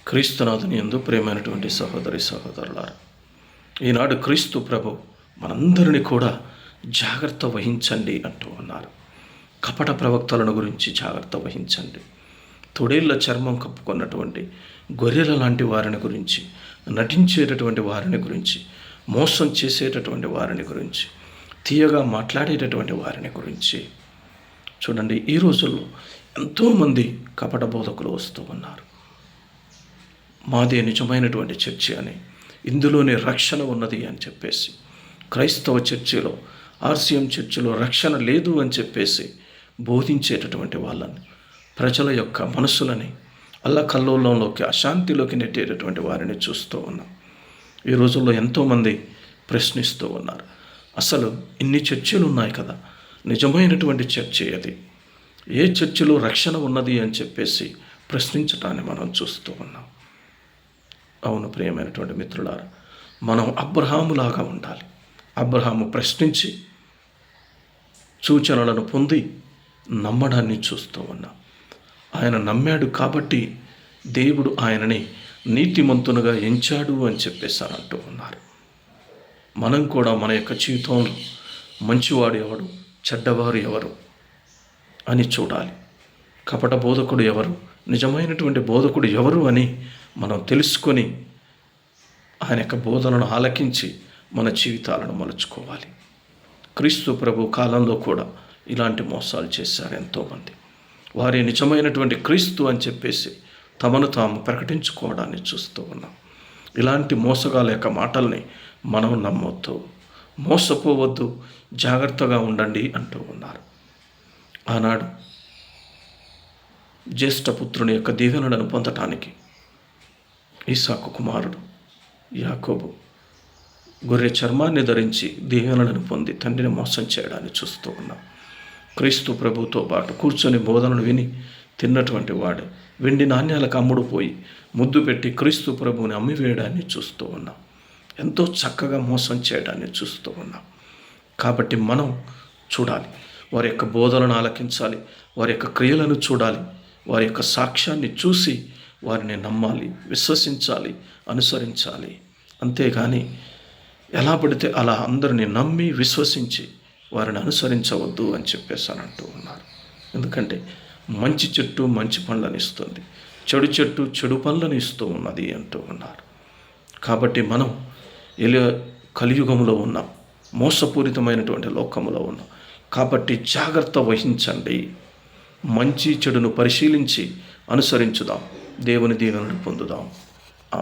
క్రీస్తునాథుని యందు ప్రియమైనటువంటి సహోదరి సహోదరులారా, ఈనాడు క్రీస్తు ప్రభు మనందరినీ కూడా జాగ్రత్త వహించండి అంటూ ఉన్నారు. కపట ప్రవక్తలను గురించి జాగ్రత్త వహించండి. తొడేళ్ల చర్మం కప్పుకున్నటువంటి గొర్రెల లాంటి వారిని గురించి, నటించేటటువంటి వారిని గురించి, మోసం చేసేటటువంటి వారిని గురించి, తీయగా మాట్లాడేటటువంటి వారిని గురించి. చూడండి, ఈ రోజుల్లో ఎంతోమంది కపట బోధకులు వస్తూ ఉన్నారు. మాదే నిజమైనటువంటి చర్చి అని, ఇందులోనే రక్షణ ఉన్నది అని చెప్పేసి, క్రైస్తవ చర్చిలో, ఆర్సీఎం చర్చిలో రక్షణ లేదు అని చెప్పేసి బోధించేటటువంటి వాళ్ళని, ప్రజల యొక్క మనసులని అల్లకల్లోలంలోకి, అశాంతిలోకి నెట్టేటటువంటి వారిని చూస్తూ ఉన్నాం. ఈ రోజుల్లో ఎంతోమంది ప్రశ్నిస్తూ ఉన్నారు, అసలు ఇన్ని చర్చిలు ఉన్నాయి కదా, నిజమైనటువంటి చర్చి అది, ఏ చర్చిలో రక్షణ ఉన్నది అని చెప్పేసి ప్రశ్నించటాన్ని మనం చూస్తూ ఉన్నాం. అవును ప్రియమైనటువంటి మిత్రులారా, మనం అబ్రహాములాగా ఉండాలి. అబ్రహాము ప్రశ్నించి సూచనలను పొంది నమ్మడాన్ని చూస్తూ ఉన్నాం. ఆయన నమ్మాడు కాబట్టి దేవుడు ఆయనని నీతిమంతునుగా ఎంచాడు అని చెప్పేసి అంటూ ఉన్నారు. మనం కూడా మన యొక్క జీవితంలో మంచివాడు ఎవడు, చెడ్డవారు ఎవరు అని చూడాలి. కపట బోధకుడు ఎవరు, నిజమైనటువంటి బోధకుడు ఎవరు అని మనం తెలుసుకొని ఆయన యొక్క బోధనను ఆలకించి మన జీవితాలను మలుచుకోవాలి. క్రీస్తు ప్రభు కాలంలో కూడా ఇలాంటి మోసాలు చేశారు ఎంతోమంది. వారి నిజమైనటువంటి క్రీస్తు అని చెప్పేసి తమను తాము ప్రకటించుకోవడాన్ని చూస్తూ ఉన్నాం. ఇలాంటి మోసగాల యొక్క మాటల్ని మనం నమ్మొద్దు, మోసపోవద్దు, జాగ్రత్తగా ఉండండి అంటూ ఉన్నారు. ఆనాడు జ్యేష్ఠపుత్రుని యొక్క దీవెనలను పొందటానికి ఇస్సాకు కుమారుడు యాకోబు గొర్రె చర్మాన్ని ధరించి దీవెనలను పొంది తండ్రిని మోసం చేయడాన్ని చూస్తూ ఉన్నాం. క్రీస్తు ప్రభుతో పాటు కూర్చొని బోధనలు విని తిన్నటువంటి వాడు వెండి నాణ్యాలకు అమ్ముడు పోయి ముద్దు పెట్టి క్రీస్తు ప్రభువుని అమ్మివేయడాన్ని చూస్తూ ఉన్నాం. ఎంతో చక్కగా మోసం చేయడాన్ని చూస్తూ ఉన్నాం. కాబట్టి మనం చూడాలి, వారి యొక్క బోధనను ఆలకించాలి, వారి యొక్క క్రియలను చూడాలి, వారి యొక్క సాక్ష్యాన్ని చూసి వారిని నమ్మాలి, విశ్వసించాలి, అనుసరించాలి. అంతేగాని ఎలా పడితే అలా అందరినీ నమ్మి విశ్వసించి వారిని అనుసరించవద్దు అని చెప్పేసి అంటూ ఉన్నారు. ఎందుకంటే మంచి చెట్టు మంచి పండ్లను ఇస్తుంది, చెడు చెట్టు చెడు పండ్లను ఇస్తూ ఉన్నది అంటూ ఉన్నారు. కాబట్టి మనం కలియుగంలో ఉన్నాం, మోసపూరితమైనటువంటి లోకములో ఉన్నాం. కాబట్టి జాగ్రత్త వహించండి, మంచి చెడును పరిశీలించి అనుసరించుదాం, దేవుని దీవెనను పొందుదాం.